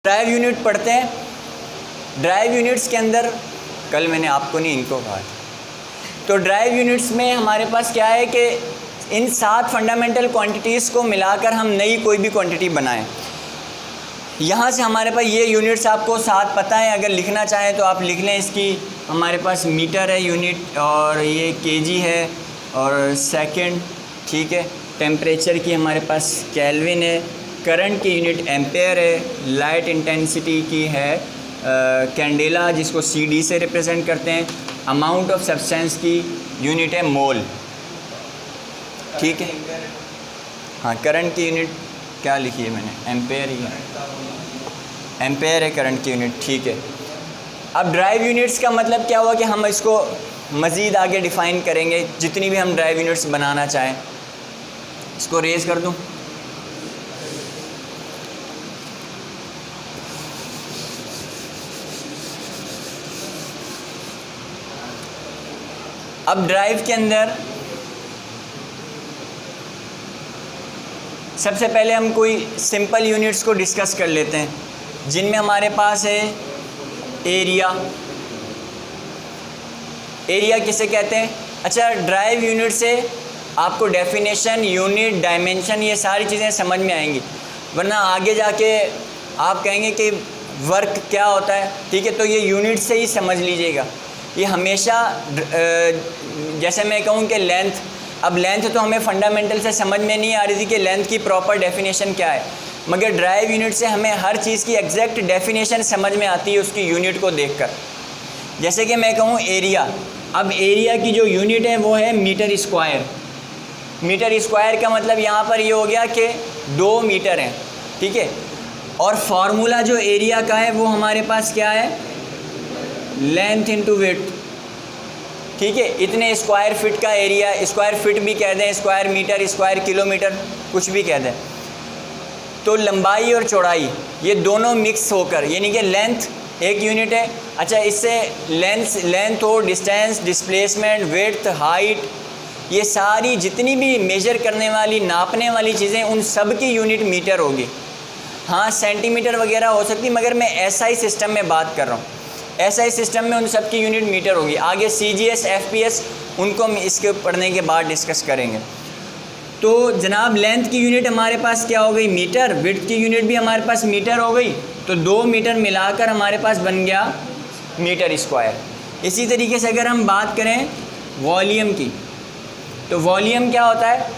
Drive unit पढ़ते हैं। Drive units के अंदर कल मैंने आपको नहीं इनको कहा, तो ड्राइव यूनिट्स में हमारे पास क्या है कि इन 7 फंडामेंटल क्वांटिटीज़ को मिलाकर हम नई कोई भी क्वांटिटी बनाएं। यहाँ से हमारे पास ये यूनिट्स आपको 7 पता है, अगर लिखना चाहें तो आप लिख लें। इसकी हमारे पास मीटर है यूनिट, और ये केजी है और सेकंड, ठीक है। टेम्परेचर की हमारे पास केल्विन है, करंट की यूनिट एम्पेयर है, लाइट इंटेंसिटी की है कैंडेला जिसको CD से रिप्रेजेंट करते हैं, अमाउंट ऑफ सब्सटेंस की यूनिट है मोल, ठीक है। हाँ, करंट की यूनिट क्या लिखी है मैंने, एम्पेयर ही है, एम्पेयर है करंट की यूनिट, ठीक है। अब ड्राइव यूनिट्स का मतलब क्या हुआ कि हम इसको मज़ीद आगे डिफ़ाइन करेंगे, जितनी भी हम ड्राइव यूनिट्स बनाना चाहें। इसको रेज़ कर दूं। अब ड्राइव के अंदर सबसे पहले हम कोई सिंपल यूनिट्स को डिस्कस कर लेते हैं, जिनमें हमारे पास है एरिया। एरिया किसे कहते हैं? अच्छा, ड्राइव यूनिट से आपको डेफिनेशन, यूनिट, डायमेंशन, ये सारी चीज़ें समझ में आएंगी, वरना आगे जाके आप कहेंगे कि वर्क क्या होता है, ठीक है। तो ये यूनिट से ही समझ लीजिएगा। ये हमेशा जैसे मैं कहूँ कि लेंथ, अब लेंथ तो हमें फंडामेंटल से समझ में नहीं आ रही थी कि लेंथ की प्रॉपर डेफिनेशन क्या है, मगर ड्राइव यूनिट से हमें हर चीज़ की एग्जैक्ट डेफिनेशन समझ में आती है उसकी यूनिट को देखकर। जैसे कि मैं कहूँ एरिया, अब एरिया की जो यूनिट है वो है मीटर स्क्वायर। मीटर स्क्वायर का मतलब यहाँ पर ये हो गया कि 2 मीटर हैं, ठीक है। और फार्मूला जो एरिया का है वो हमारे पास क्या है, लेंथ इंटू विड्थ, ठीक है। इतने स्क्वायर फिट का एरिया, स्क्वायर फिट भी कह दें, स्क्वायर मीटर, स्क्वायर किलोमीटर, कुछ भी कह दें। तो लंबाई और चौड़ाई ये दोनों मिक्स होकर, यानी कि लेंथ एक यूनिट है। अच्छा, इससे लेंथ हो, डिस्टेंस, डिस्प्लेसमेंट, विड्थ, हाइट, ये सारी जितनी भी मेजर करने वाली, नापने वाली चीज़ें, उन सब की यूनिट मीटर होगी। हाँ, सेंटीमीटर वगैरह हो सकती, मगर मैं SI सिस्टम में बात कर रहा हूँ। SI सिस्टम में उन सब की यूनिट मीटर होगी। आगे CGS, FPS उनको हम इसके पढ़ने के बाद डिस्कस करेंगे। तो जनाब, लेंथ की यूनिट हमारे पास क्या हो गई, मीटर। विड्थ की यूनिट भी हमारे पास मीटर हो गई, तो 2 मीटर मिलाकर हमारे पास बन गया मीटर स्क्वायर। इसी तरीके से अगर हम बात करें वॉल्यूम की, तो वॉल्यूम क्या होता है,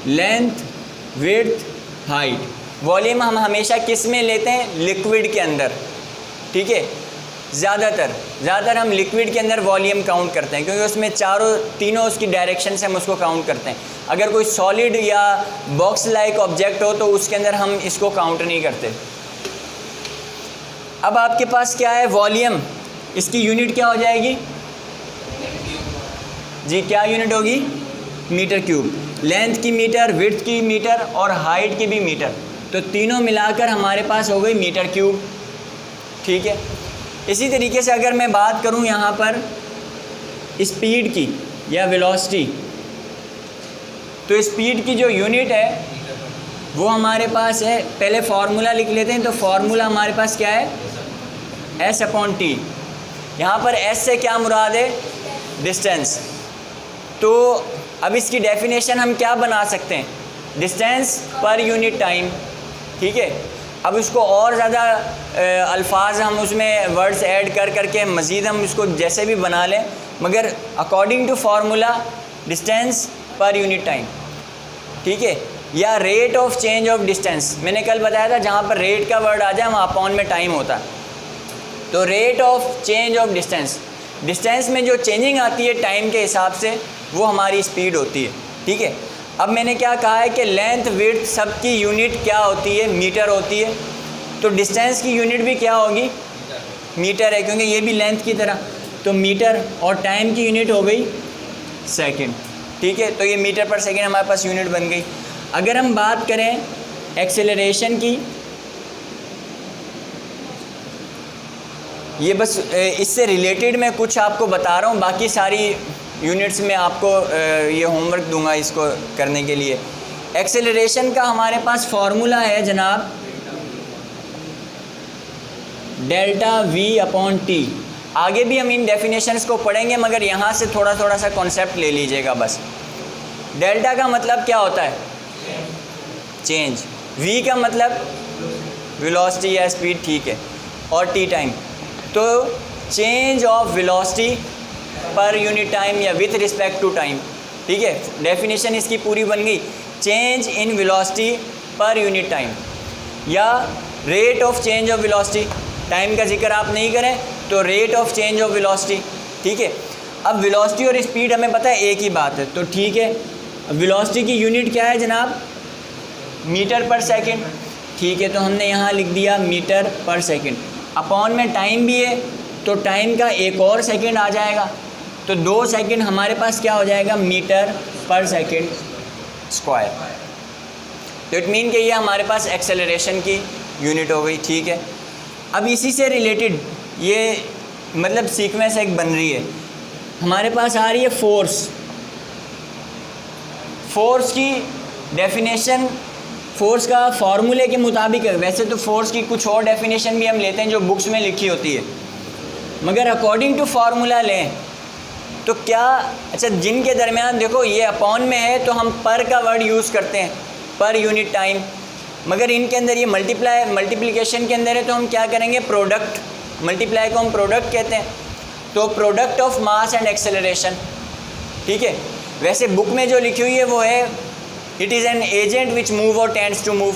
लेंथ, विड्थ, हाइट। वॉल्यूम हम हमेशा किस में लेते हैं, लिक्विड के अंदर, ठीक है। ज़्यादातर हम लिक्विड के अंदर वॉल्यूम काउंट करते हैं, क्योंकि उसमें तीनों उसकी डायरेक्शन से हम उसको काउंट करते हैं। अगर कोई सॉलिड या बॉक्स लाइक ऑब्जेक्ट हो तो उसके अंदर हम इसको काउंट नहीं करते। अब आपके पास क्या है, वॉल्यूम, इसकी यूनिट क्या हो जाएगी जी, क्या यूनिट होगी, मीटर क्यूब। लेंथ की मीटर, विड्थ की मीटर और हाइट की भी मीटर, तो तीनों मिलाकर हमारे पास हो गई मीटर क्यूब, ठीक है। इसी तरीके से अगर मैं बात करूं यहाँ पर स्पीड की या वेलोसिटी, तो स्पीड की जो यूनिट है वो हमारे पास है, पहले फार्मूला लिख लेते हैं। तो फार्मूला हमारे पास क्या है, S/T। यहाँ पर S से क्या मुराद है, डिस्टेंस। तो अब इसकी डेफिनेशन हम क्या बना सकते हैं, डिस्टेंस पर यूनिट टाइम, ठीक है। अब इसको और ज़्यादा अल्फाज हम उसमें वर्ड्स ऐड कर करके मज़ीद हम इसको जैसे भी बना लें, मगर according to formula distance per unit time, ठीक है। या rate of change of distance, मैंने कल बताया था जहाँ पर रेट का वर्ड आ जाए वहाँ अपॉन में टाइम होता है। तो rate of change of distance, distance में जो चेंजिंग आती है टाइम के हिसाब से, वो हमारी स्पीड होती है, ठीक है। अब मैंने क्या कहा है कि लेंथ, विड्थ सब की यूनिट क्या होती है, मीटर होती है। तो डिस्टेंस की यूनिट भी क्या होगी, मीटर है, क्योंकि ये भी लेंथ की तरह। तो मीटर, और टाइम की यूनिट हो गई सेकंड, ठीक है। तो ये मीटर पर सेकंड हमारे पास यूनिट बन गई। अगर हम बात करें एक्सेलरेशन की, ये बस इससे रिलेटेड मैं कुछ आपको बता रहा हूँ, बाकी सारी यूनिट्स में आपको ये होमवर्क दूंगा इसको करने के लिए। एक्सेलरेशन का हमारे पास फार्मूला है जनाब डेल्टा वी अपॉन टी। आगे भी हम इन डेफिनेशंस को पढ़ेंगे, मगर यहाँ से थोड़ा थोड़ा सा कॉन्सेप्ट ले लीजिएगा बस। डेल्टा का मतलब क्या होता है? चेंज। वी का मतलब वेलोसिटी या स्पीड, ठीक है, और टी टाइम। तो change of velocity per unit time या विथ रिस्पेक्ट टू टाइम, ठीक है। डेफिनेशन इसकी पूरी बन गई, change in velocity per unit time या rate of change of velocity. Time का जिक्र आप नहीं करें तो rate of change of velocity, ठीक है। अब वेलोसिटी और स्पीड हमें पता है एक ही बात है, तो ठीक है। वेलोसिटी की यूनिट क्या है जनाब? मीटर पर सेकंड, ठीक है। तो हमने यहाँ लिख दिया मीटर पर सेकंड। अपॉन में टाइम भी है तो टाइम का एक और सेकंड आ जाएगा, तो 2 सेकंड हमारे पास क्या हो जाएगा? मीटर पर सेकंड स्क्वायर। तो इट मीन कि ये हमारे पास एक्सेलरेशन की यूनिट हो गई, ठीक है। अब इसी से रिलेटेड ये मतलब सीक्वेंस एक बन रही है, हमारे पास आ रही है फोर्स। फोर्स की डेफिनेशन फोर्स का फार्मूले के मुताबिक है। वैसे तो फोर्स की कुछ और डेफिनेशन भी हम लेते हैं जो बुक्स में लिखी होती है, मगर अकॉर्डिंग टू फार्मूला लें तो क्या, अच्छा जिनके दरमियान देखो ये अपॉन में है तो हम पर का वर्ड यूज़ करते हैं, पर यूनिट टाइम, मगर इनके अंदर ये मल्टीप्लिकेशन के अंदर है तो हम क्या करेंगे? प्रोडक्ट। मल्टीप्लाई को हम प्रोडक्ट कहते हैं, तो product of mass and acceleration, ठीक है। वैसे बुक में जो लिखी हुई है वो है it is an agent which move और टेंड्स टू मूव,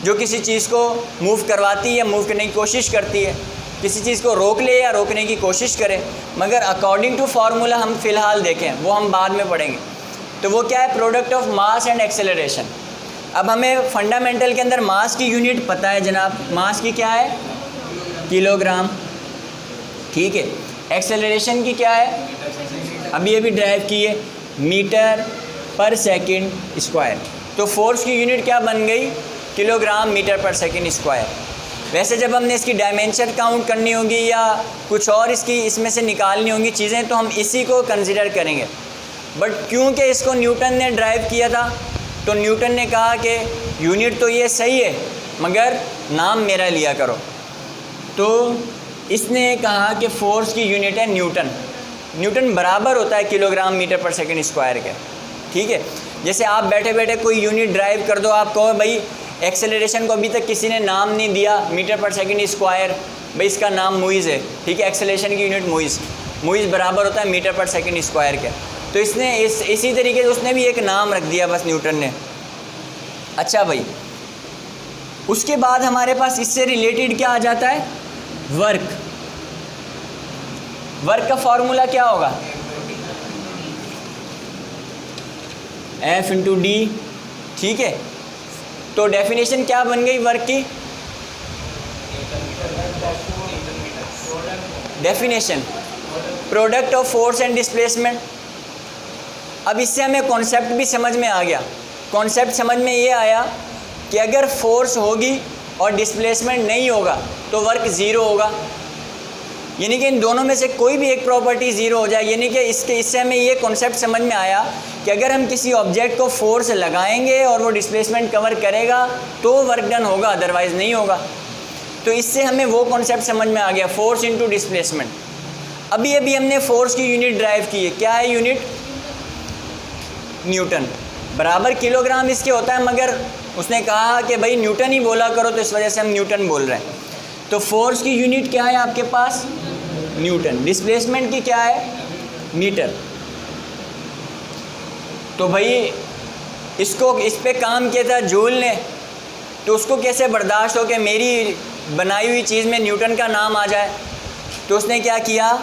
जो किसी चीज़ को मूव करवाती है या मूव करने की कोशिश करती है, किसी चीज़ को रोक ले या रोकने की कोशिश करे। मगर अकॉर्डिंग टू फार्मूला हम फ़िलहाल देखें, वो हम बाद में पढ़ेंगे। तो वो क्या है? Product of mass and acceleration. अब हमें फंडामेंटल के अंदर मास की यूनिट पता है जनाब, मास की क्या है? किलोग्राम, ठीक है। एक्सेलरेशन की क्या है? अभी अभी ड्राइव की है, मीटर पर सेकंड स्क्वायर। तो फोर्स की यूनिट क्या बन गई? किलोग्राम मीटर पर सेकंड स्क्वायर। वैसे जब हमने इसकी डायमेंशन काउंट करनी होगी या कुछ और इसकी इसमें से निकालनी होंगी चीज़ें, तो हम इसी को कंसिडर करेंगे। बट क्योंकि इसको न्यूटन ने ड्राइव किया था, तो न्यूटन ने कहा कि यूनिट तो ये सही है मगर नाम मेरा लिया करो। तो इसने कहा कि फोर्स की यूनिट है न्यूटन। न्यूटन बराबर होता है किलोग्राम मीटर पर सेकंड स्क्वायर के, ठीक है। जैसे आप बैठे बैठे कोई यूनिट ड्राइव कर दो, आप कहो भाई एक्सेलरेशन को अभी तक किसी ने नाम नहीं दिया, मीटर पर सेकंड स्क्वायर, भाई इसका नाम मुइज़ है, ठीक है। एक्सेलरेशन की यूनिट मुइज़ बराबर होता है मीटर पर सेकंड स्क्वायर के। तो इसने इसी तरीके से उसने भी एक नाम रख दिया बस, न्यूटन ने। अच्छा भाई, उसके बाद हमारे पास इससे रिलेटेड क्या आ जाता है? वर्क। वर्क का फॉर्मूला क्या होगा? F/d, ठीक है। तो डेफिनेशन क्या बन गई वर्क की? Definition product of force and displacement. अब इससे हमें कॉन्सेप्ट भी समझ में आ गया। कॉन्सेप्ट समझ में ये आया कि अगर फोर्स होगी और डिस्प्लेसमेंट नहीं होगा तो वर्क ज़ीरो होगा, यानी कि इन दोनों में से कोई भी एक प्रॉपर्टी ज़ीरो हो जाए। यानी कि इससे हमें ये कॉन्सेप्ट समझ में आया कि अगर हम किसी ऑब्जेक्ट को फोर्स लगाएंगे और वो डिस्प्लेसमेंट कवर करेगा तो वर्क डन होगा, अदरवाइज़ नहीं होगा। तो इससे हमें वो कॉन्सेप्ट समझ में आ गया, फोर्स इनटू डिस्प्लेसमेंट। अभी अभी हमने फोर्स की यूनिट ड्राइव की है, क्या है यूनिट? न्यूटन बराबर किलोग्राम इसके होता है, मगर उसने कहा कि भाई न्यूटन ही बोला करो, तो इस वजह से हम न्यूटन बोल रहे हैं। तो फोर्स की यूनिट क्या है आपके पास? न्यूटन। डिस्प्लेसमेंट की क्या है? मीटर। तो भाई इस पे काम किया था जूल ने, तो उसको कैसे बर्दाश्त हो कि मेरी बनाई हुई चीज़ में न्यूटन का नाम आ जाए? तो उसने क्या किया?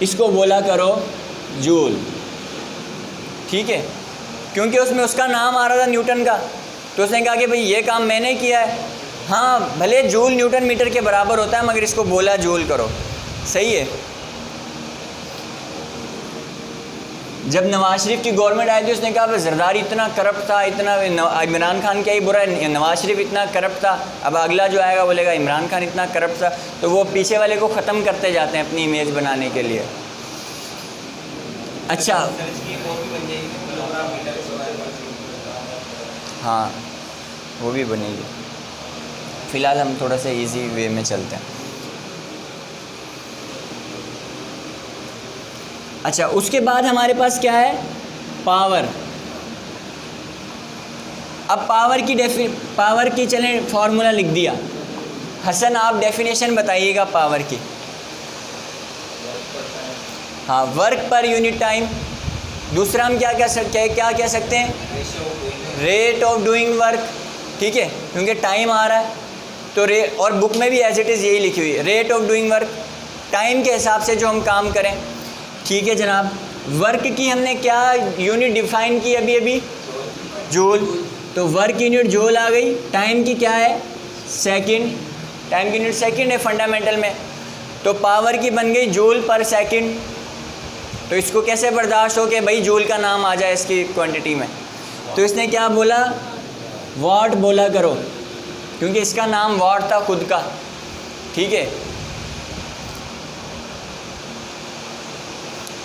इसको बोला करो जूल, ठीक है, क्योंकि उसमें उसका नाम आ रहा था न्यूटन का। तो उसने कहा कि भाई ये काम मैंने किया है, हाँ भले जूल न्यूटन मीटर के बराबर होता है मगर इसको बोला जूल करो, सही है। जब नवाज शरीफ की गवर्नमेंट आई थी उसने कहा भाई जरदारी इतना करप्ट था, इतना इमरान खान क्या ही बुरा है, नवाज शरीफ इतना करप्ट था, अब अगला जो आएगा बोलेगा इमरान खान इतना करप्ट था। तो वो पीछे वाले को ख़त्म करते जाते हैं अपनी इमेज बनाने के लिए। अच्छा, हाँ वो भी बनेगी। फ़िलहाल हम थोड़ा सा इजी वे में चलते हैं। अच्छा, उसके बाद हमारे पास क्या है, पावर। अब पावर की चलें फॉर्मूला लिख दिया। हसन आप डेफिनेशन बताइएगा पावर की। हाँ, वर्क पर यूनिट टाइम। दूसरा हम क्या कह सकते हैं, रेट ऑफ डूइंग वर्क। ठीक है, क्योंकि टाइम आ रहा है तो और बुक में भी एज इट इज़ यही लिखी हुई है, rate of doing work, time के हिसाब से जो हम काम करें। ठीक है जनाब, वर्क की हमने क्या यूनिट डिफाइन की अभी, जूल। तो वर्क यूनिट जूल आ गई। टाइम की क्या है, सेकंड। टाइम की यूनिट सेकंड है फंडामेंटल में। तो पावर की बन गई जूल पर सेकंड। तो इसको कैसे बर्दाश्त हो कि भाई जूल का नाम आ जाए इसकी क्वांटिटी में। तो इसने क्या बोला, वाट बोला करो, क्योंकि इसका नाम वाट था खुद का। ठीक है,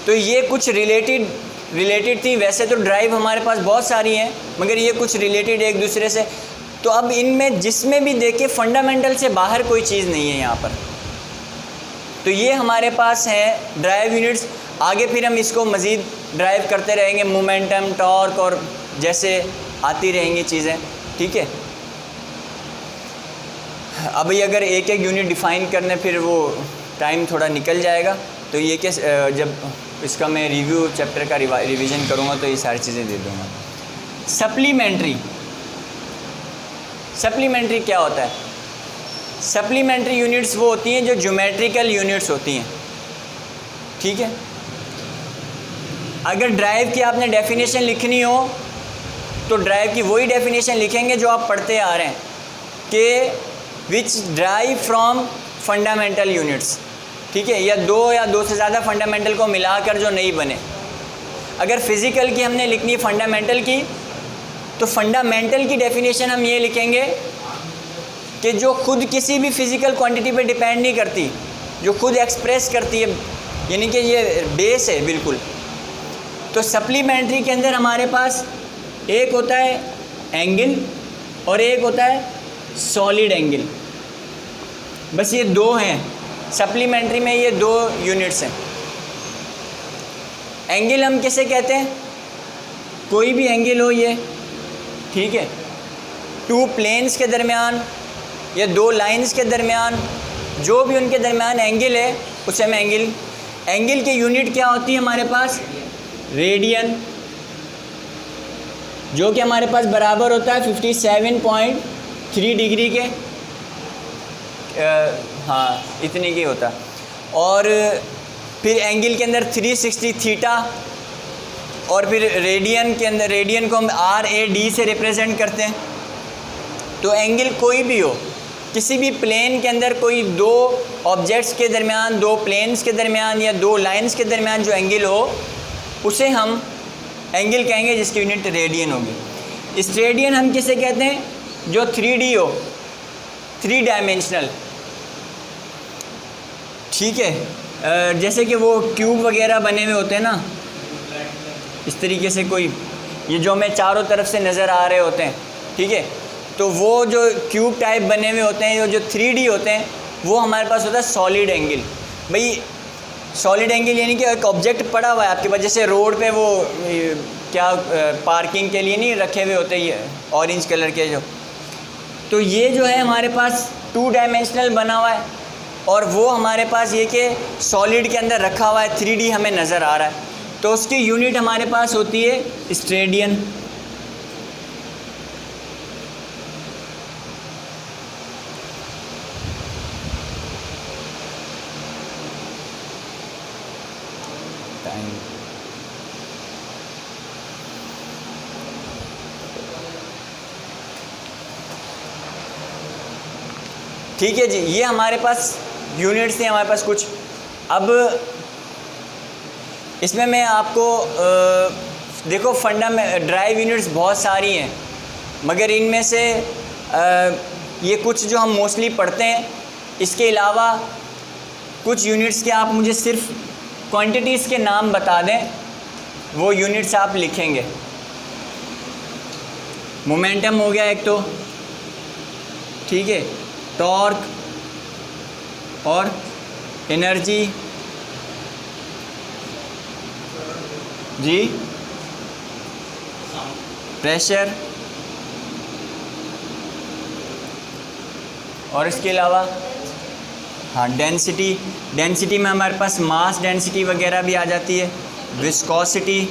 तो ये कुछ रिलेटेड थी। वैसे तो ड्राइव हमारे पास बहुत सारी हैं, मगर ये कुछ रिलेटेड एक दूसरे से। तो अब इनमें जिसमें भी देखे फंडामेंटल से बाहर कोई चीज़ नहीं है यहाँ पर। तो ये हमारे पास हैं ड्राइव यूनिट्स। आगे फिर हम इसको मज़ीद ड्राइव करते रहेंगे, मोमेंटम, टॉर्क और जैसे आती रहेंगी चीज़ें। ठीक है, अभी अगर एक एक यूनिट डिफ़ाइन करने फिर वो टाइम थोड़ा निकल जाएगा। तो ये कि जब इसका मैं रिव्यू चैप्टर का रिवीजन करूँगा तो ये सारी चीज़ें दे दूँगा। सप्लीमेंट्री क्या होता है? सप्लीमेंट्री यूनिट्स वो होती हैं जो ज्योमेट्रिकल यूनिट्स होती हैं। ठीक है, अगर ड्राइव की आपने डेफिनेशन लिखनी हो तो ड्राइव की वही डेफिनेशन लिखेंगे जो आप पढ़ते आ रहे हैं कि which drive from fundamental units. ठीक है, या दो से ज़्यादा फंडामेंटल को मिलाकर जो नहीं बने। अगर फिज़िकल की हमने लिखनी है फंडामेंटल की, तो फंडामेंटल की डेफिनेशन हम ये लिखेंगे कि जो खुद किसी भी फिज़िकल क्वांटिटी पे डिपेंड नहीं करती, जो खुद एक्सप्रेस करती है, यानी कि ये बेस है बिल्कुल। तो सप्लीमेंट्री के अंदर हमारे पास एक होता है एंगल और एक होता है सॉलिड एंगल। बस ये दो हैं सप्लीमेंट्री में, ये दो यूनिट्स हैं। एंगल हम किसे कहते हैं? कोई भी एंगल हो ये, ठीक है, टू प्लेन्स के दरमियान या दो लाइंस के दरमियान, जो भी उनके दरमियान एंगल है उसे हम एंगल की यूनिट क्या होती है हमारे पास? रेडियन, जो कि हमारे पास बराबर होता है 57.3 डिग्री के। हाँ, इतने की होता। और फिर एंगल के अंदर 360 थीटा, और फिर रेडियन के अंदर, रेडियन को हम RAD से रिप्रेजेंट करते हैं। तो एंगल कोई भी हो, किसी भी प्लेन के अंदर कोई दो ऑब्जेक्ट्स के दरमियान, दो प्लेन्स के दरमियान या दो लाइंस के दरमियान जो एंगल हो, उसे हम एंगल कहेंगे, जिसकी यूनिट रेडियन होगी। इस रेडियन हम किसे कहते हैं? जो 3D हो, 3 डायमेंशनल। ठीक है, जैसे कि वो क्यूब वगैरह बने हुए होते हैं ना, इस तरीके से कोई, ये जो हमें चारों तरफ से नज़र आ रहे होते हैं। ठीक है, तो वो जो क्यूब टाइप बने हुए होते हैं, जो 3D होते हैं, वो हमारे पास होता है सॉलिड एंगल। भाई सॉलिड एंगल यानी कि एक ऑब्जेक्ट पड़ा हुआ है आपके पास, जैसे रोड पे वो क्या पार्किंग के लिए नहीं रखे हुए होते ये ऑरेंज कलर के जो, तो ये जो है हमारे पास 2 डायमेंशनल बना हुआ है, और वो हमारे पास ये कि सॉलिड के अंदर रखा हुआ है, 3D हमें नज़र आ रहा है। तो उसकी यूनिट हमारे पास होती है स्टेडियन। ठीक है जी, ये हमारे पास यूनिट्स हैं हमारे पास कुछ। अब इसमें मैं आपको देखो ड्राइव यूनिट्स बहुत सारी हैं, मगर इनमें से ये कुछ जो हम मोस्टली पढ़ते हैं, इसके अलावा कुछ यूनिट्स के आप मुझे सिर्फ क्वांटिटीज़ के नाम बता दें, वो यूनिट्स आप लिखेंगे। मोमेंटम हो गया एक तो, ठीक है, टॉर्क और एनर्जी जी, प्रेशर, और इसके अलावा हाँ डेंसिटी। डेंसिटी में हमारे पास मास डेंसिटी वगैरह भी आ जाती है, विस्कोसिटी,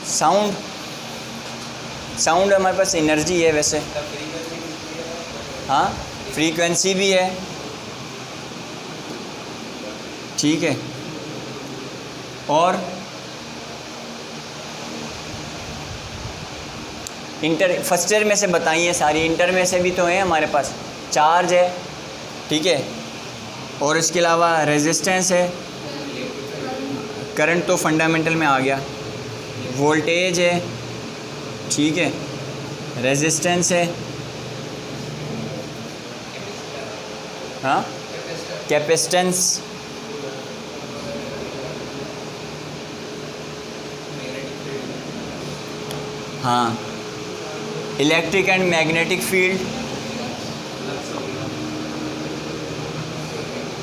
साउंड। साउंड हमारे पास एनर्जी है वैसे, हाँ फ्रीक्वेंसी भी है, ठीक है। और फर्स्ट ईयर में से बताइए सारी, इंटर में से भी तो है हमारे पास, चार्ज है, ठीक है, और इसके अलावा रेजिस्टेंस है, करंट तो फंडामेंटल में आ गया, वोल्टेज है, ठीक है, रेजिस्टेंस है, हाँ कैपेसिटेंस, हाँ electric and magnetic field,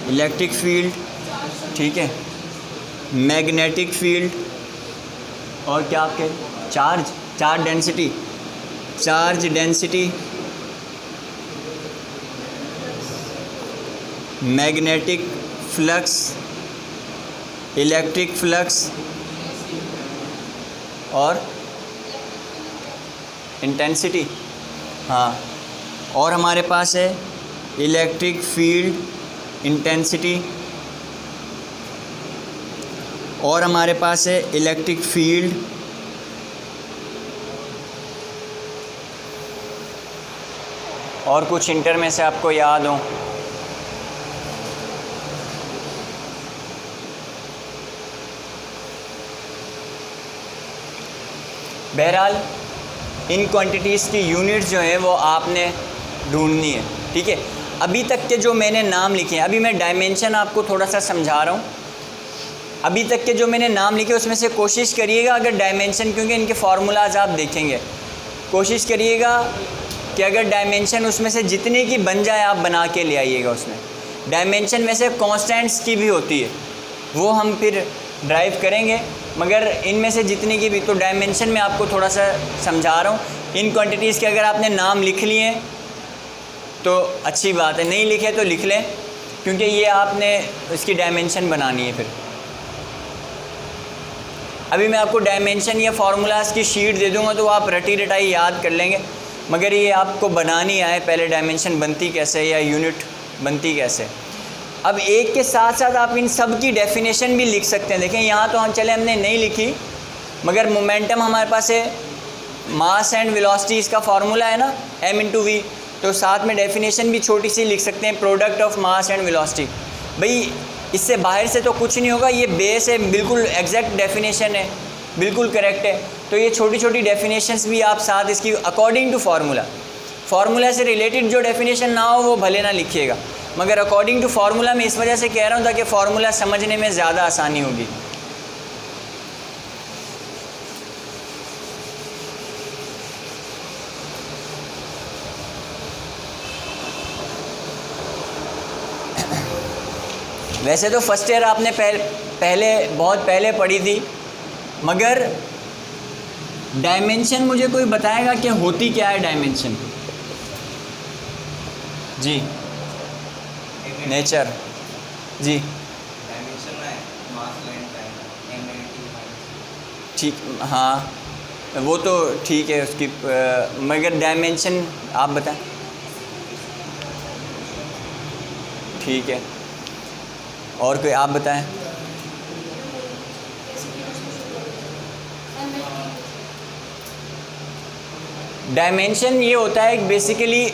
electric field, ठीक है, मैग्नेटिक फील्ड, और क्या आपके charge, charge density, charge density, magnetic flux, electric flux, और इंटेंसिटी, हाँ। और हमारे पास है इलेक्ट्रिक फील्ड, इंटेंसिटी, और हमारे पास है इलेक्ट्रिक फील्ड, और कुछ इंटर में से आपको याद हो, बहरहाल इन क्वांटिटीज़ की यूनिट्स जो है वो आपने ढूंढनी है, ठीक है। अभी तक के जो मैंने नाम लिखे हैं, अभी मैं डायमेंशन आपको थोड़ा सा समझा रहा हूँ, अभी तक के जो मैंने नाम लिखे उसमें से कोशिश करिएगा अगर डायमेंशन, क्योंकि इनके फार्मूलाज आप देखेंगे, कोशिश करिएगा कि अगर डायमेंशन उसमें से जितने की बन जाए आप बना के ले आइएगा। उसमें डायमेंशन में से कॉन्स्टेंट्स की भी होती है, वो हम फिर ड्राइव करेंगे, मगर इनमें से जितने की भी, तो डायमेंशन में आपको थोड़ा सा समझा रहा हूँ। इन क्वांटिटीज़ के अगर आपने नाम लिख लिए तो अच्छी बात है, नहीं लिखे तो लिख लें, क्योंकि ये आपने इसकी डायमेंशन बनानी है। फिर अभी मैं आपको डायमेंशन या फार्मूलाज की शीट दे दूंगा तो आप रटी रटाई याद कर लेंगे, मगर ये आपको बनानी आए पहले डायमेंशन बनती कैसे या यूनिट बनती कैसे। अब एक के साथ साथ आप इन सब की डेफिनेशन भी लिख सकते हैं। देखें यहाँ तो हम चले हमने नहीं लिखी, मगर मोमेंटम हमारे पास है, मास एंड वेलोसिटी इसका फार्मूला है ना m/v, तो साथ में डेफिनेशन भी छोटी सी लिख सकते हैं, product of mass and velocity. भाई इससे बाहर से तो कुछ नहीं होगा, ये बेस है, बिल्कुल एग्जैक्ट डेफिनेशन है, बिल्कुल करेक्ट है। तो ये छोटी छोटी डेफिनेशंस भी आप साथ इसकी अकॉर्डिंग टू फार्मूला, फार्मूला से रिलेटेड जो डेफिनेशन ना हो वो भले ना लिखिएगा, मगर अकॉर्डिंग टू फार्मूला मैं इस वजह से कह रहा हूँ ताकि फार्मूला समझने में ज़्यादा आसानी होगी। वैसे तो फर्स्ट ईयर आपने बहुत पहले पढ़ी थी, मगर डायमेंशन मुझे कोई बताएगा कि होती क्या है डायमेंशन? जी नेचर, जी ठीक, हाँ वो तो ठीक है उसकी, मगर डायमेंशन आप बताएं। ठीक है, और कोई आप बताएं। डायमेंशन ये होता है बेसिकली